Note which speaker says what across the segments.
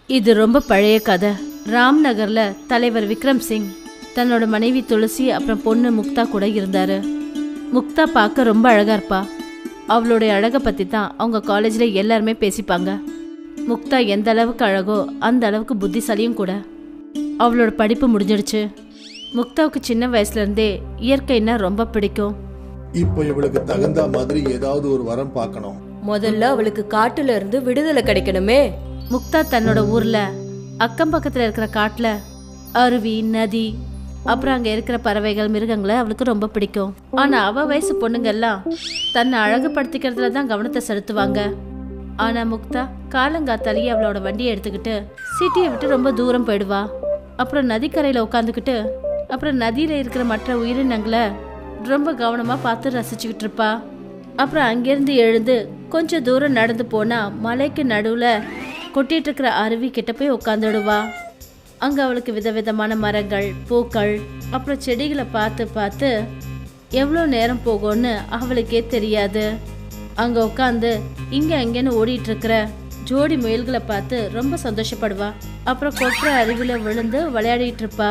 Speaker 1: இது ரொம்ப பழைய கதை. ராம்நகர்ல தலைவர் விக்ரம் சிங் தன்னோட மனைவி துளசி அப்புறம் பொண்ணு முக்தா கூட இருந்தாரு. முக்தா பார்க்க ரொம்ப அழகா இருப்பா. அவளுடைய அழகை பத்தி தான் அவங்க காலேஜ்ல எல்லாருமே பேசிப்பாங்க. முக்தா எந்த அளவுக்கு அழகோ அந்த அளவுக்கு புத்திசாலியும் கூட. அவளோட படிப்பு முடிஞ்சிடுச்சு. முக்தாவுக்கு சின்ன வயசுல இருந்தே இயற்கைன்னா ரொம்ப பிடிக்கும்.
Speaker 2: இப்போ இவளுக்கு தகுந்த மாதிரி ஏதாவது ஒரு வரம் பார்க்கணும்.
Speaker 3: முதல்ல அவளுக்கு காட்டுல இருந்து விடுதலை கிடைக்கணுமே.
Speaker 1: முக்தா தன்னோட ஊர்ல அக்கம் பக்கத்துல இருக்கிற காட்டுல அருவி, நதி, அப்புறம் அங்க இருக்கிற பறவைகள், மிருகங்களை அவளுக்கு ரொம்ப பிடிக்கும். ஆனா அவ வயசு பொண்ணுங்க எல்லாம் தன்னை அழகுபடுத்திக்கிறதுல தான் கவனத்தை செலுத்துவாங்க. ஆனா முக்தா காலங்காத்தாலேயே அவளோட வண்டியை எடுத்துக்கிட்டு சிட்டியை விட்டு ரொம்ப தூரம் போயிடுவா. அப்புறம் நதிக்கரையில உட்காந்துக்கிட்டு அப்புறம் நதியில இருக்கிற மற்ற உயிரினங்களை ரொம்ப கவனமா பார்த்து ரசிச்சுக்கிட்டு இருப்பா. அப்புறம் அங்கிருந்து எழுந்து கொஞ்சம் தூரம் நடந்து போனா மலைக்கு நடுவுல கொட்டிட்டு இருக்கிற அருவி கிட்ட போய் உட்காந்துடுவா. அங்க அவளுக்கு விதவிதமான மரங்கள், பூக்கள், அப்புறம் செடிகளை பார்த்து பார்த்து எவ்வளோ நேரம் போகும்னு அவளுக்கே தெரியாது. அங்க உட்காந்து இங்க அங்கேன்னு ஓடிட்டு இருக்கிற ஜோடி முயல்களை பார்த்து ரொம்ப சந்தோஷப்படுவா. அப்புறம் கொட்டுற அருவில விழுந்து விளையாடிட்டு இருப்பா.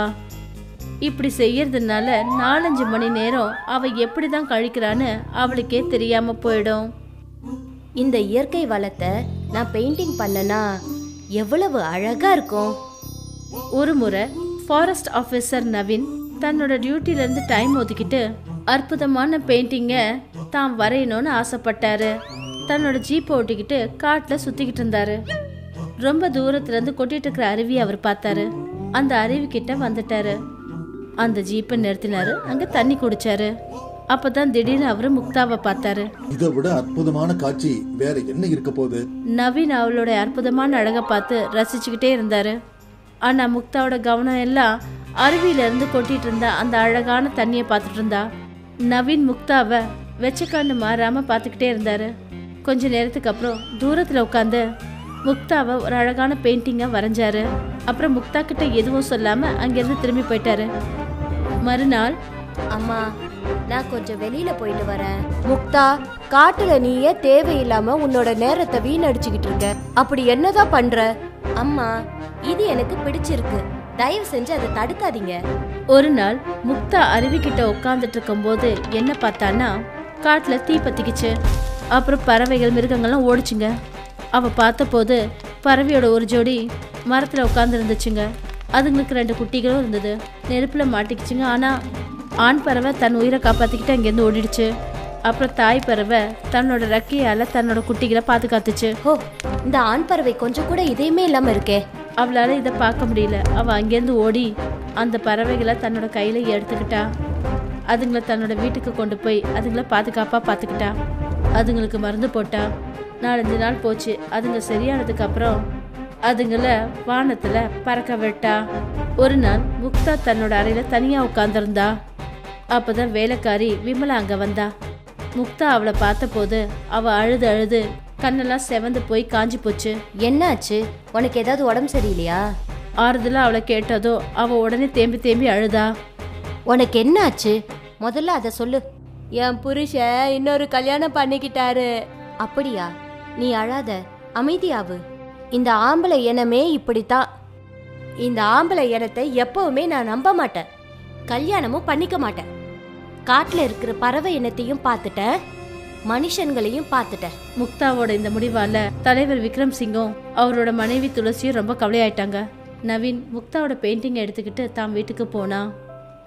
Speaker 1: இப்படி செய்யறதுனால 4-5 மணி நேரம் அவ எப்படிதான் கழிக்கிறான்னு அவளுக்கே தெரியாம போயிடும்.
Speaker 3: இந்த இயற்கை வளத்தை நான் பெயிண்டிங் பண்ணனா எவ்வளவு அழகா இருக்கும்.
Speaker 1: ஒரு முறை ஃபாரஸ்ட் ஆஃபீஸர் நவீன் தன்னோட டியூட்டில இருந்து டைம் ஒதுக்கிட்டு அற்புதமான பெயிண்டிங்கை தான் வரையணும்னு ஆசைப்பட்டாரு. தன்னோட ஜீப்பை ஓட்டிக்கிட்டு காட்டுல சுத்திக்கிட்டு இருந்தாரு. ரொம்ப தூரத்துல இருந்து கொட்டிட்டு இருக்கிற அருவி அவர் பார்த்தாரு. அந்த அருவி கிட்ட வந்துட்டாரு. அந்த ஜீப்பை நிறுத்தினாரு. அங்க தண்ணி குடிச்சாரு. அப்பதான் திடீர்னு அவரு முக்தாவை பார்த்தாரு.
Speaker 2: இதை விட அற்புதமான காட்சி வேற என்ன இருக்க போகுது?
Speaker 1: நவீன் அவளோட அற்புதமான அழகை பார்த்து ரசிச்சுக்கிட்டே இருந்தாரு. ஆனா முக்தாவோட கவனம் எல்லாம் அருவியில இருந்து கொட்டிட்டு இருந்தா அந்த அழகான தண்ணியை பார்த்துட்டு இருந்தா. நவீன் முக்தாவை வெச்சக்கான்னு மாறாம பார்த்துக்கிட்டே இருந்தாரு. கொஞ்ச நேரத்துக்கு அப்புறம் தூரத்துல உட்காந்து முக்தாவை ஒரு அழகான பெயிண்டிங்கை வரைஞ்சாரு. அப்புறம் முக்தா கிட்ட எதுவும் சொல்லாம அங்கிருந்து திரும்பி போயிட்டாரு. மறுநாள்,
Speaker 3: அம்மா நான் கொஞ்சம் வெளியில போயிட்டு வரேன். முக்தா, காட்டுல நீயே தேவையில்லாம உன்னோட நேரத்தை வீணடிச்சுக்கிட்டு இருக்க. அப்படி என்னதான் பண்ற? அம்மா, இது எனக்கு பிடிச்சிருக்கு, தயவு செஞ்சு அதை தடுக்காதீங்க.
Speaker 1: ஒரு நாள் முக்தா அருவி கிட்ட உட்காந்துட்டு இருக்கும் போது என்ன பார்த்தான்னா காட்டுல தீ பத்திக்குச்சு. அப்புறம் பறவைகள், மிருகங்கள்லாம் ஓடிச்சுங்க. அவ பார்த்த போது பறவையோட ஒரு ஜோடி மரத்துல உட்கார்ந்து இருந்துச்சுங்க. அதுங்களுக்கு 2 குட்டிகளும் இருந்தது. நெருப்புல மாட்டிக்கிச்சுங்க. ஆனா ஆண் பறவை தன் உயிரை காப்பாத்திக்கிட்டு அங்கேருந்து ஓடிடுச்சு. அப்புறம் தாய் பறவை தன்னோட ரெக்கையால தன்னோட குட்டிகளை பாதுகாத்துச்சு.
Speaker 3: ஓ, இந்த ஆண் பறவை கொஞ்சம் கூட இதயமே இல்லாம இருக்கே.
Speaker 1: அவளால இதை பார்க்க முடியல. அவ அங்கேருந்து ஓடி அந்த பறவைகளை தன்னோட கையில எடுத்துக்கிட்டா. அதுங்களை தன்னோட வீட்டுக்கு கொண்டு போய் அதுங்களை பாதுகாப்பா பார்த்துக்கிட்டா. அதுங்களுக்கு மருந்து போட்டா. 4-5 நாள் போச்சு. அதுங்க சரியானதுக்கு அப்புறம் அதுங்களை வானத்துல பறக்க விட்டா. ஒரு நாள் முக்தா தன்னோட அறையில தனியா உட்கார்ந்திருந்தா. அப்பதான் வேலைக்காரி விமலா அங்க வந்தா. முக்தா அவளை பார்த்த போது அவ அழுது அழுது கண்ணெல்லாம் செவந்து போய் காஞ்சி போச்சு.
Speaker 3: என்னாச்சு? உனக்கு ஏதாவது உடம்பு சரியில்லையா?
Speaker 1: ஆறுதலா அவளை கேட்டதோ அவ உடனே தேம்பி தேம்பி அழுதா.
Speaker 3: உனக்கு என்னாச்சு? முதல்ல அதை சொல்லு. என் புருஷன் இன்னொரு கல்யாணம் பண்ணிக்கிட்டாரு. அப்படியா? நீ அழாத, அமைதியாவு. இந்த ஆம்பளை இனமே இப்படித்தான். இந்த ஆம்பளை இனத்தை எப்பவுமே நான் நம்ப மாட்டேன். கல்யாணமும் பண்ணிக்க மாட்டேன். காட்டுல இருக்கிற பறவை இனத்தையும் பார்த்துட்டேன், மனுஷன்களையும் பார்த்துட்டேன்.
Speaker 1: முக்தாவோட இந்த முடிவால தலைவர் விக்ரம் சிங்கும் அவரோட மனைவி துளசியும் ரொம்ப கவலையாயிட்டாங்க. நவீன் முக்தாவோட பெயிண்டிங்கை எடுத்துக்கிட்டு தான் வீட்டுக்கு போனா.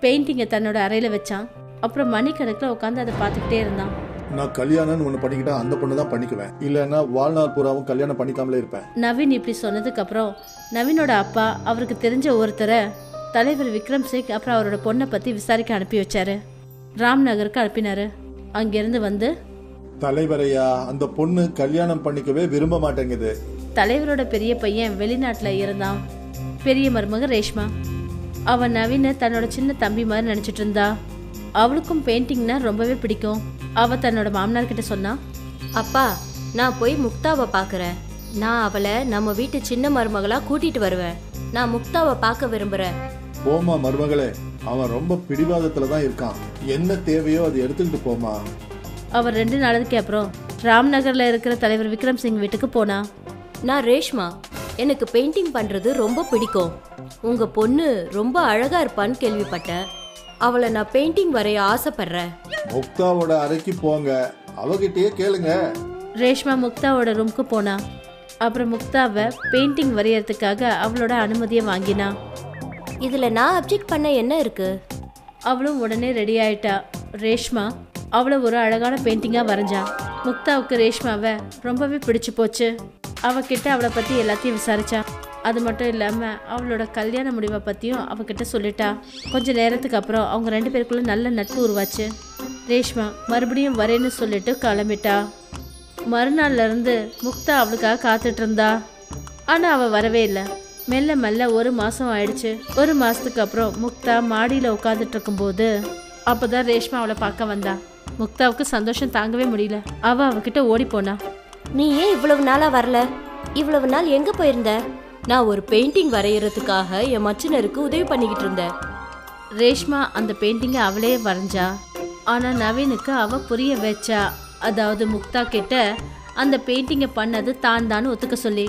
Speaker 1: பெயிண்டிங்கை தன்னோட அறையில வச்சான். அப்புறம் மணிக்கணக்கில் உட்காந்து அதை பார்த்துக்கிட்டே இருந்தான்.
Speaker 2: நான் கல்யாணம்னு ஒண்ணு பண்ணிக்கிட்டா அந்த பொண்ணு தான் பண்ணிக்குவேன், இல்லைன்னா வாழ்நாள் பூராவும் கல்யாணம் பண்ணிக்காமலே இருப்பேன்.
Speaker 1: நவீன் இப்படி சொன்னதுக்கு அப்புறம் நவீனோட அப்பா அவருக்கு தெரிஞ்ச ஒருத்தரை தலைவர் விக்ரம் சிங் அப்புறம் அவரோட பொண்ணை பத்தி விசாரிக்க அனுப்பி வச்சாரு. ராம்நகருக்கு அனுப்பினாரு. அங்கிருந்து வந்து,
Speaker 2: தலைவரையா, அந்த பொண்ணு கல்யாணம் பண்ணிக்கவே விரும்ப மாட்டேங்குது.
Speaker 1: தலைவரோட பெரிய பையன் வெளிநாட்டுல இருந்தான். பெரிய மருமக ரேஷ்மா. அவன் நவீன தன்னோட சின்ன தம்பி மாதிரி நினைச்சிட்டு இருந்தா. அவளுக்கும் பெயிண்டிங்னா ரொம்பவே பிடிக்கும். அவ தன்னோட மாமனார் கிட்ட சொன்னா,
Speaker 3: அப்பா, நான் போய் முக்தாவை பார்க்கறேன். நான் அவளை நம்ம வீட்டு சின்ன மருமகளா கூட்டிட்டு வருவேன். நான் முக்தாவை பார்க்க விரும்புறேன்.
Speaker 2: போமா மருமகளே, அவன் ரொம்ப பிடிவாதத்துல தான் இருக்கான். என்ன தேவையோ அதை எடுத்துக்கிட்டு போமா.
Speaker 1: அவர் 2 நாளுக்கு அப்புறம் ராம்நகர்ல இருக்கிற தலைவர் விக்ரம் சிங் வீட்டுக்கு போனா.
Speaker 3: நான் ரேஷ்மா, எனக்கு பெயிண்டிங் பண்றது ரொம்ப பிடிக்கும். உங்க பொண்ணு ரொம்ப அழகா இருப்பான்னு கேள்விப்பட்டேன். அவளை நான் பெயிண்டிங் வரைய ஆசைப்படுறேன்.
Speaker 2: முக்தாவோட அறைக்கு போங்க, அவகிட்டயே கேளுங்க.
Speaker 1: ரேஷ்மா முக்தாவோட ரூமுக்கு போனா. அப்புறம் முக்தாவை பெயிண்டிங் வரையறதுக்காக அவளோட அனுமதியை வாங்கினா.
Speaker 3: இதுல நான் அப்ஜெக்ட் பண்ண என்ன இருக்கு?
Speaker 1: அவளும் உடனே ரெடி ஆயிட்டா. ரேஷ்மா அவளை ஒரு அழகான பெயிண்டிங்கா வரைஞ்சா. முக்தாவுக்கு ரேஷ்மாவை ரொம்பவே பிடிச்சு போச்சு. அவகிட்ட அவளை பத்தி எல்லாத்தையும் விசாரிச்சா. அது மட்டும் இல்லாம அவளோட கல்யாண முடிவை பத்தியும் அவகிட்ட சொல்லிட்டா. கொஞ்ச நேரத்துக்கு அப்புறம் அவங்க 2 பேருக்குள்ள நல்ல நட்பு உருவாச்சு. ரேஷ்மா மறுபடியும் வரேன்னு சொல்லிட்டு கிளம்பிட்டா. மறுநாள்ல இருந்து முக்தா அவளுக்காக காத்துட்டு இருந்தா. ஆனா அவ வரவே இல்லை. மெல்ல மெல்ல 1 மாசம் ஆயிடுச்சு. 1 மாசத்துக்கு அப்புறம் முக்தா மாடியில உட்காந்துட்டு இருக்கும்போது அப்பதான் ரேஷ்மா அவளை பார்க்க வந்தா. முக்தாவுக்கு சந்தோஷம் தாங்கவே முடியல. அவகிட்ட ஓடி போனா.
Speaker 3: நீ ஏன் இவ்வளவு நாளா வரல? இவ்வளவு நாள் எங்க போயிருந்த? நான் ஒரு பெயிண்டிங் வரையறதுக்காக என் மச்சினருக்கு உதவி பண்ணிக்கிட்டு இருந்தேன்.
Speaker 1: ரேஷ்மா அந்த பெயிண்டிங்கை அவளே வரைஞ்சா. ஆனா நவீனுக்கு அவ புரிய வச்சா. அதாவது முக்தா கிட்ட அந்த பெயிண்டிங்கை பண்ணது தான் ஒத்துக்க சொல்லி.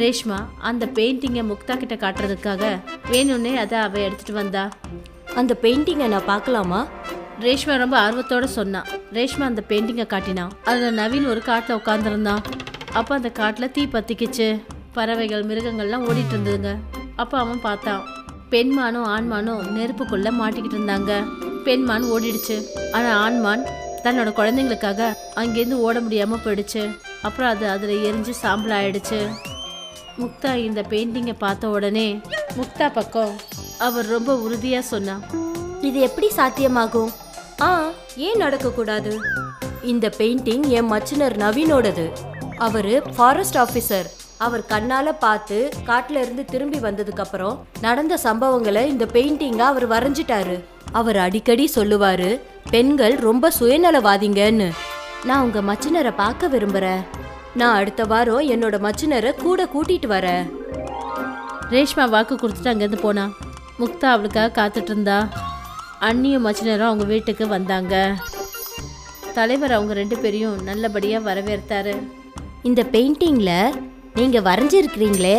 Speaker 1: ரேஷ்மா அந்த பெயிண்டிங்கை முக்தா கிட்ட காட்டுறதுக்காக வேணும்னே அதை அவ எடுத்துட்டு வந்தா.
Speaker 3: அந்த பெயிண்டிங்கை நான் பார்க்கலாமா?
Speaker 1: ரேஷ்மா ரொம்ப ஆர்வத்தோட சொன்னா. ரேஷ்மா அந்த பெயிண்டிங்கை காட்டினா. அதுல நவீன் ஒரு காட்டுல உட்காந்துருந்தான். அப்ப அந்த காட்டுல தீ பத்திக்கிச்சு. பறவைகள் மிருகங்கள்லாம் ஓடிட்டு இருந்ததுங்க. அப்ப அவன் பார்த்தான். பெண்மானும் ஆண்மானும் நெருப்புக்குள்ள மாட்டிக்கிட்டு இருந்தாங்க. பெண்மான் ஓடிடுச்சு. ஆனா ஆண்மான் தன்னோட குழந்தைங்களுக்காக அங்கேருந்து ஓட முடியாம போயிடுச்சு. அப்புறம் அது அதுல எரிஞ்சு சாம்பல் ஆயிடுச்சு. முக்தா இந்த பெயிண்டிங்கை பார்த்த உடனே முக்தா பக்கம் அவர் ரொம்ப உறுதியா சொன்னா.
Speaker 3: இது எப்படி சாத்தியமாகும்? ஏன் நடக்க கூடாது? இந்த பெயிண்டிங் என் மச்சினர் நவீனோடது. அவரு ஃபாரஸ்ட் ஆபீசர். அவர் கண்ணால பார்த்து காட்டுல இருந்து திரும்பி வந்ததுக்கு அப்புறம் நடந்த சம்பவங்களை இந்த பெயிண்டிங்க அவர் வரைஞ்சிட்டாரு. அவர் அடிக்கடி சொல்லுவாரு, பெண்கள் ரொம்ப சுயநலவாதிங்கன்னு. நான் உங்க மச்சினரை பார்க்க விரும்புறேன். நான் அடுத்த வாரம் என்னோட மச்சினரை கூட கூட்டிட்டு வரேன்.
Speaker 1: ரேஷ்மா வாக்கு கொடுத்துட்டு அங்கேருந்து போனா. முக்தா அவளுக்காக காத்துட்டு இருந்தா. அண்ணியும் மச்சினரும் அவங்க வீட்டுக்கு வந்தாங்க. தலைவர் அவங்க 2 பேரையும் நல்லபடியா வரவேற்றாரு.
Speaker 3: இந்த பெயிண்டிங்ல நீங்க வரைஞ்சிருக்கிறீங்களே,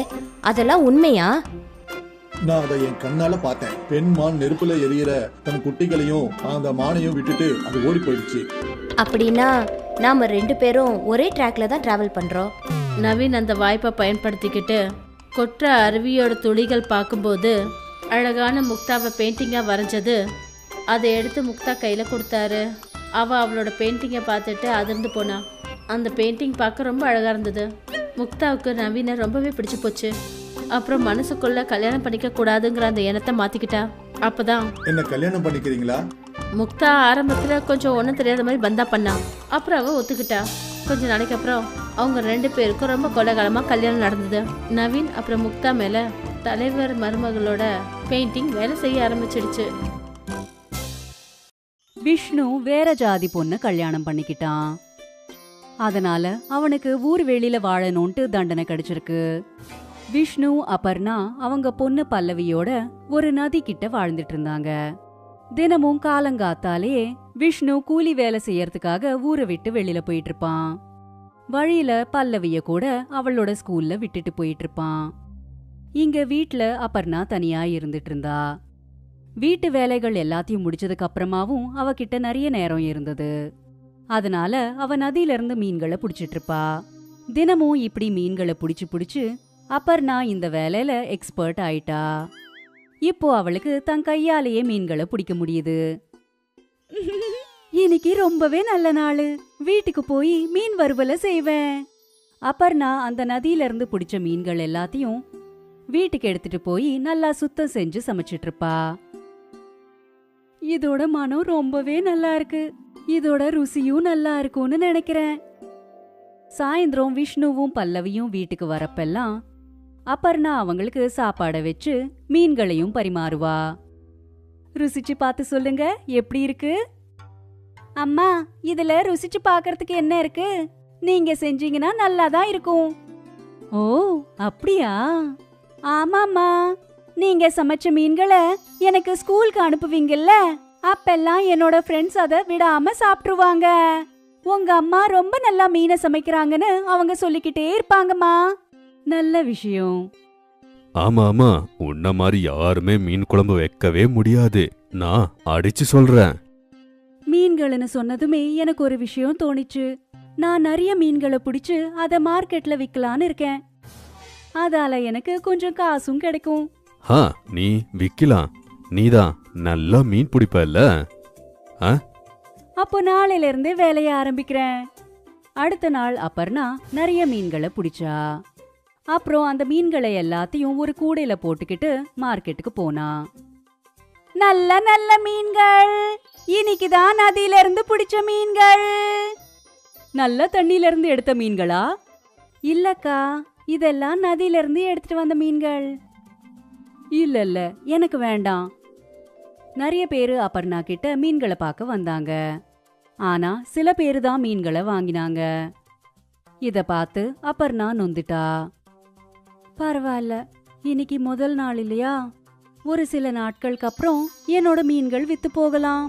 Speaker 3: அதெல்லாம் உண்மையா?
Speaker 2: நான் அதை என் கண்ணால பார்த்தேன். பெண் மான் நெருப்புல எரியிற தன் குட்டிகளையும் அந்த மானையும் விட்டுட்டு அது ஓடி போயிடுச்சு.
Speaker 3: அப்படின்னா நாம 2 பேரும் ஒரே ட்ராக்ல தான் டிராவல் பண்றோம்.
Speaker 1: நவீன் அந்த வாய்ப்பை பயன்படுத்திக்கிட்டு கொற்ற அருவியோட துளிகள் பார்க்கும்போது அழகான முக்தாவை பெயிண்டிங்கா வரைஞ்சது. அதை எடுத்து முக்தா கையில கொடுத்தாரு. அவளோட பெயிண்டிங்கை பார்த்துட்டு அதிர்ந்து போனா. அந்த பெயிண்டிங் பார்க்க ரொம்ப அழகா இருந்தது. முக்தாவுக்கு நவீனை ரொம்பவே பிடிச்சு போச்சு. அப்புறம் மனசுக்குள்ள கல்யாணம் பண்ணிக்க கூடாதுங்கிற அந்த எண்ணத்தை மாத்திக்கிட்டா. அப்பதான்
Speaker 2: என்ன கல்யாணம் பண்ணிக்கிறீங்களா?
Speaker 1: முக்தா ஆரம்பத்துல கொஞ்சம் ஒன்றும் தெரியாத மாதிரி பந்தா பண்ணா. அப்புறம் அவ ஒத்துக்கிட்டா. கொஞ்ச நாளைக்கு அப்புறம் அவங்க 2 பேருக்கும் ரொம்ப கோலாகலமா கல்யாணம் நடந்தது. நவீன் அப்புறம் முக்தா மேல தலைவர் மருமகளோட பெயிண்டிங் வேலை செய்ய ஆரம்பிச்சிடுச்சு.
Speaker 4: விஷ்ணு வேற ஜாதி பொண்ணு கல்யாணம் பண்ணிக்கிட்டான். அதனால அவனுக்கு ஊர் வெளியில வாழணும்ட்டு தண்டனை கிடைச்சிருக்கு. விஷ்ணு அபர்ணா அவங்க பொண்ணு பல்லவியோட ஒரு நதி கிட்ட வாழ்ந்துட்டு இருந்தாங்க. தினமும் காலங்காத்தாலே விஷ்ணு கூலி வேலை செய்யறதுக்காக ஊரை விட்டு வெளியில போயிட்டு இருப்பான். வழியில பல்லவிய கூட அவளோட ஸ்கூல்ல விட்டுட்டு போயிட்டு இருப்பான். இங்க வீட்ல அபர்ணா தனியா இருந்துட்டு இருந்தா. வீட்டு வேலைகள் எல்லாத்தையும் முடிச்சதுக்கு அப்புறமாவும் அவகிட்ட நிறைய நேரம் இருந்தது. அதனால அவ நதியில இருந்து மீன்களை புடிச்சிட்டு இருப்பா. தினமும் இப்படி மீன்களை புடிச்சு அபர்ணா இந்த வேலையில எக்ஸ்பர்ட் ஆயிட்டா. இப்போ அவளுக்கு தன் கையாலேயே மீன்களை பிடிக்க முடியுது. இன்னைக்கு ரொம்பவே நல்ல நாளு. வீட்டுக்கு போய் மீன் வறுவலை செய்வேன். அபர்ணா அந்த நதியில இருந்து பிடிச்ச மீன்கள் எல்லாத்தையும் வீட்டுக்கு எடுத்துட்டு போய் நல்லா சுத்தம் செஞ்சு சமைச்சிட்டு இருப்பா. இதோட மனம் ரொம்பவே நல்லா இருக்கு. இதோட ருசியும் நல்லா இருக்கும்னு நினைக்கிறேன். சாயந்தரம் விஷ்ணுவும் பல்லவியும் வீட்டுக்கு வரப்பெல்லாம் அபர்ணா அவங்களுக்கு சாப்பாடை வச்சு மீன்களையும் பரிமாறுவா. ருசிச்சு பார்த்து சொல்லுங்க, எப்படி இருக்கு? அம்மா, இதுல ருசிச்சு பார்க்கறதுக்கு என்ன இருக்கு? நீங்க செஞ்சீங்கன்னா நல்லாதான் இருக்கும். ஓ, அப்படியா? ஆமாம்மா, நீங்க சமைச்ச மீன்களை எனக்கு ஸ்கூலுக்கு அனுப்புவீங்கல்ல, அப்பெல்லாம் என்னோட ஃப்ரெண்ட்ஸ் அதை விடாம சாப்பிட்டுருவாங்க. உங்க அம்மா ரொம்ப நல்லா மீனை சமைக்கிறாங்கன்னு அவங்க சொல்லிக்கிட்டே இருப்பாங்கம்மா. நல்ல விஷயம்.
Speaker 5: ஆமா ஆமா, உன்ன மாதிரி யாருமே மீன் குழம்பு வைக்கவே முடியாது. நான் அடிச்சு சொல்றேன்.
Speaker 4: மீன்கள்னு சொன்னதுமே எனக்கு ஒரு விஷயம் தோணிச்சு. நான் நிறைய மீன்களை பிடிச்சு அதை மார்க்கெட்ல விக்கலான்னு இருக்கேன். அதால எனக்கு கொஞ்சம் காசும் கிடைக்கும்.
Speaker 5: நீ விக்கலாம். நீதான் நல்லா மீன் பிடிப்பல்ல.
Speaker 4: அப்போ நாளையில இருந்தே வேலைய ஆரம்பிக்கிறேன். அடுத்த நாள் அபர்ணா நிறைய மீன்களை பிடிச்சா. அப்புறம் அந்த மீன்களை எல்லாத்தையும் ஒரு கூடையில போட்டுக்கிட்டு மார்க்கெட்டுக்கு போனா. நல்ல நல்ல மீன்கள், இன்னைக்குதான் நதியில இருந்து பிடிச்ச மீன்கள். நல்ல தண்ணியில இருந்து எடுத்த மீன்களா? இல்லக்கா, இதெல்லாம் நதியில இருந்து எடுத்துட்டு வந்த மீன்கள். இல்ல இல்ல, எனக்கு வேண்டாம். நிறைய பேரு அபர்ணா கிட்ட மீன்களை பார்க்க வந்தாங்க. ஆனா சில பேரு தான் மீன்களை வாங்கினாங்க. இத பார்த்து அபர்ணா நொந்துட்டா. பரவாயில்ல, இன்னைக்கு முதல் நாள் இல்லையா, ஒரு சில நாட்களுக்கு அப்புறம் என்னோட மீன்கள் வித்து போகலாம்.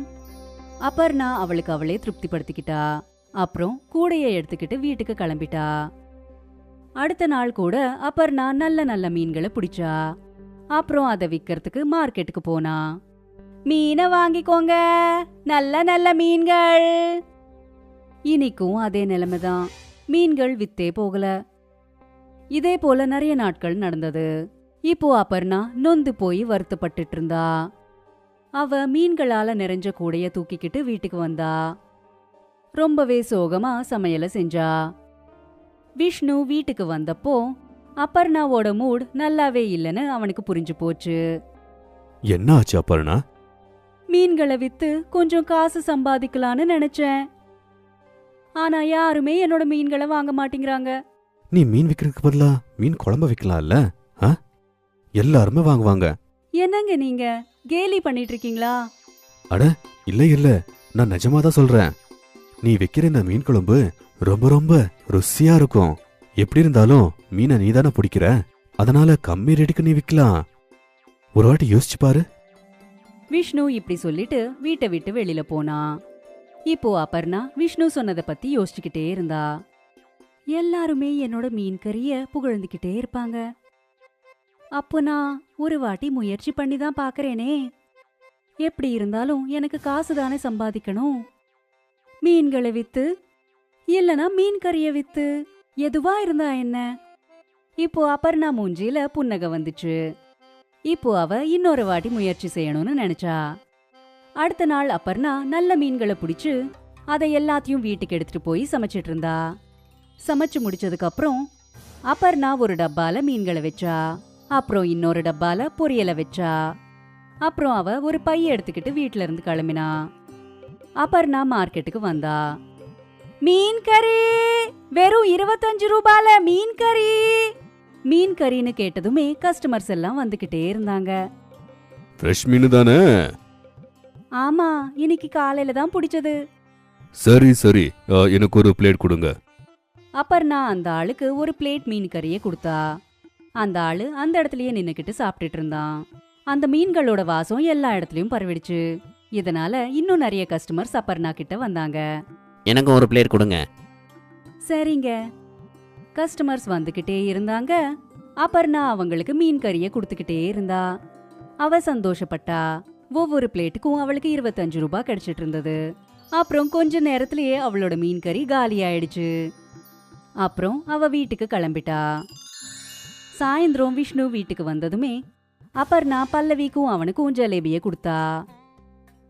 Speaker 4: அபர்ணா அவளுக்கு அவளே திருப்திப்படுத்திக்கிட்டா. அப்புறம் கூடையை எடுத்துக்கிட்டு வீட்டுக்கு கிளம்பிட்டா. அடுத்த நாள் கூட அபர்ணா நல்ல நல்ல மீன்களை பிடிச்சா. அப்புறம் அதை விக்கிறதுக்கு மார்க்கெட்டுக்கு போனா. மீனை வாங்கிக்கோங்க, நல்ல நல்ல மீன்கள். இன்னைக்கும் அதே நிலைமைதான், மீன்கள் வித்தே போகல. இதே போல நிறைய நாட்கள் நடந்தது. இப்போ அபர்ணா நொந்து போய் வருத்தப்பட்டுட்டு இருந்தா. அவ மீன்களால நிறைஞ்ச கூடைய தூக்கிக்கிட்டு வீட்டுக்கு வந்தா. ரொம்பவே சோகமா சமையல செஞ்சா. விஷ்ணு வீட்டுக்கு வந்தப்போ அபர்ணாவோட மூட் நல்லாவே இல்லைன்னு அவனுக்கு புரிஞ்சு போச்சு.
Speaker 5: என்ன ஆச்சு அபர்ணா?
Speaker 4: மீன்களை வித்து கொஞ்சம் காசு சம்பாதிக்கலான்னு நினைச்சேன். ஆனா யாருமே என்னோட மீன்களை வாங்க மாட்டேங்கிறாங்க.
Speaker 5: நீ மீன் விக்கிறதுக்கு பதிலா மீன் குழம்பு வைக்கலாம்ல? எல்லாருமே வாங்குவாங்க.
Speaker 4: என்னங்க நீங்க கேலி பண்ணிட்டு இருக்கீங்களா?
Speaker 5: அட இல்ல இல்ல, நான் நிஜமாதான் சொல்றேன். நீ வைக்கிற இந்த மீன் குழம்பு ரொம்ப ரொம்ப ருசியா இருக்கும். எப்படி இருந்தாலும் மீனை நீதானே பிடிக்கிற, அதனால கம்மி ரேட்டுக்கு நீ விக்கலாம். ஒரு வாட்டி யோசிச்சு பாரு.
Speaker 4: விஷ்ணு இப்படி சொல்லிட்டு வீட்டை விட்டு வெளியில போனா. இப்போ அபர்ணா விஷ்ணு சொன்னதை பத்தி யோசிச்சுக்கிட்டே இருந்தா. எல்லாருமே என்னோட மீன் கறிய புகழ்ந்துகிட்டே இருப்பாங்க. அப்போ நான் ஒரு வாட்டி முயற்சி பண்ணி தான் பாக்குறேனே. எப்படி இருந்தாலும் எனக்கு காசு தானே சம்பாதிக்கணும். மீன்களை வித்து இல்லனா மீன் கறிய வித்து எதுவா இருந்தா என்ன? இப்போ அபர்ணா மூஞ்சில புன்னகை வந்துச்சு. இப்போ அவ இன்னொரு வாட்டி முயற்சி செய்யணும்னு நினைச்சா. அடுத்த நாள் அபர்ணா நல்ல மீன்களை பிடிச்சு அதை எல்லாத்தையும் வீட்டுக்கு எடுத்துட்டு போய் சமைச்சிட்டு இருந்தா. சமைச்சு முடிச்சதுக்கு அப்புறம் அபர்ணா ஒரு டப்பால மீன்களை வச்சா. அப்புறம் இன்னொரு டப்பால பொரியலை வச்சா. அப்புறம் அவ ஒரு பைய எடுத்துக்கிட்டு வீட்ல இருந்து கிளம்பினா. அபர்ணா மார்க்கெட்டுக்கு வந்தா. மீன் கறி வெறும் 25 ரூபால மீன் கறி. மீன் கறின்னு கேட்டதுமே கஸ்டமர்ஸ் எல்லாம் வந்துகிட்டே இருந்தாங்க.
Speaker 5: ஃப்ரெஷ் மீன் தானே?
Speaker 4: ஆமா, இன்னைக்கு காலையில தான் பிடிச்சது.
Speaker 5: சரி சரி, எனக்கு ஒரு பிளேட் கொடுங்க.
Speaker 4: அபர்ணா அந்த ஆளுக்கு ஒரு பிளேட் மீன் கறியை கொடுத்தா. அந்த ஆளு அந்த இடத்துலயே நின்னுக்கிட்டு சாப்பிட்டுட்டு இருந்தான். அந்த மீன்களோட வாசம் எல்லா இடத்துலயும் பரவிடுச்சு. இதனால இன்னும் நிறைய கஸ்டமர்ஸ் அபர்ணா கிட்ட வந்தாங்க.
Speaker 6: எனக்கு ஒரு பிளேட் கொடுங்க.
Speaker 4: சரிங்க. கஸ்டமர்ஸ் வந்துகிட்டே இருந்தாங்க. அபர்ணா அவங்களுக்கு மீன் கறியை கொடுத்துக்கிட்டே இருந்தா. அவ சந்தோஷப்பட்டா. ஒவ்வொரு பிளேட்டுக்கும் அவளுக்கு 25 ரூபாய் கிடைச்சிட்டு இருந்தது. அப்புறம் கொஞ்ச நேரத்திலேயே அவளோட மீன் கறி காலி ஆயிடுச்சு. அப்புறம் அவ வீட்டுக்கு கிளம்பிட்டா. சாயந்தரம் விஷ்ணு வீட்டுக்கு வந்ததுமே அபர்ணா பல்லவிக்கும் அவனுக்கும் ஜலேபிய கொடுத்தா.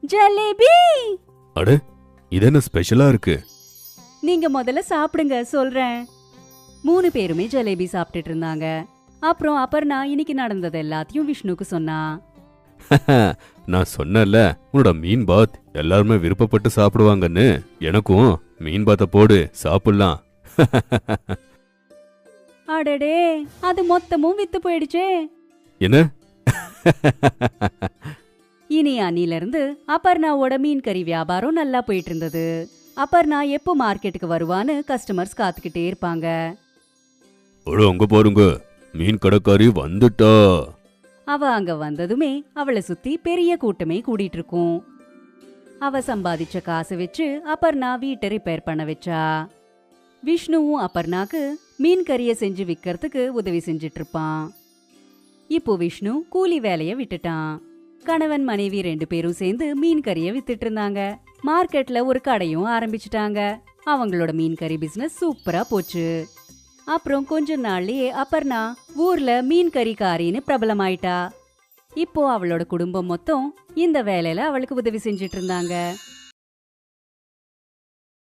Speaker 4: ஜலேபி!
Speaker 5: அட, இது என்ன ஸ்பெஷலா இருக்கு?
Speaker 4: நீங்க முதல்ல சாப்பிடுங்க, சொல்றேன். 3 பேருமே ஜலேபி சாப்பிட்டுட்டு இருந்தாங்க. அப்புறம் அபர்ணா இன்னைக்கு நடந்தது எல்லாத்தையும் விஷ்ணுக்கு சொன்னா.
Speaker 5: நான் சொன்னல, உன்னோட மீன் பாத் எல்லாருமே விருப்பப்பட்டு சாப்பிடுவாங்கன்னு. எனக்கும் மீன் பாத்த போடு, சாப்பிடலாம்.
Speaker 4: அடடே, அது மொத்தமும் வித்து போயிடுச்சே.
Speaker 5: என்ன?
Speaker 4: இனி அன்னிலிருந்து அபர்ணாவோட மீன் கறி வியாபாரம் நல்லா போயிட்டு இருந்தது. அபர்ணா எப்போ மார்க்கெட்டுக்கு வருவான்னு கஸ்டமர்ஸ் காத்துக்கிட்டே இருப்பாங்க.
Speaker 5: அங்க பாருங்க, மீன் கடைக்காரி வந்துட்டா.
Speaker 4: அவ அங்க வந்ததுமே அவளை சுத்தி பெரிய கூட்டமே கூடிட்டு இருக்கும். அவ சம்பாதிச்ச காசு வச்சு அபர்ணா வீட்டை ரிப்பேர் பண்ண வச்சா. விஷ்ணுவும் அபர்ணாக்கு மீன் கறிய செஞ்சு விக்கிறதுக்கு உதவி செஞ்சிட்டு இருப்பான். இப்போ விஷ்ணு கூலி வேலைய விட்டுட்டான். கணவன் மனைவி 2 பேரும் சேர்ந்து மீன் கறிய வித்துட்டு இருந்தாங்க. மார்க்கெட்ல ஒரு கடையும் ஆரம்பிச்சிட்டாங்க. அவங்களோட மீன் கறி பிசினஸ் சூப்பரா போச்சு. அப்புறம் கொஞ்ச நாள்லயே அபர்ணா ஊர்ல மீன் கறிக்காரின்னு பிரபலமாயிட்டா. இப்போ அவளோட குடும்பம் மொத்தம் இந்த வேலையில அவளுக்கு உதவி செஞ்சிட்டு இருந்தாங்க.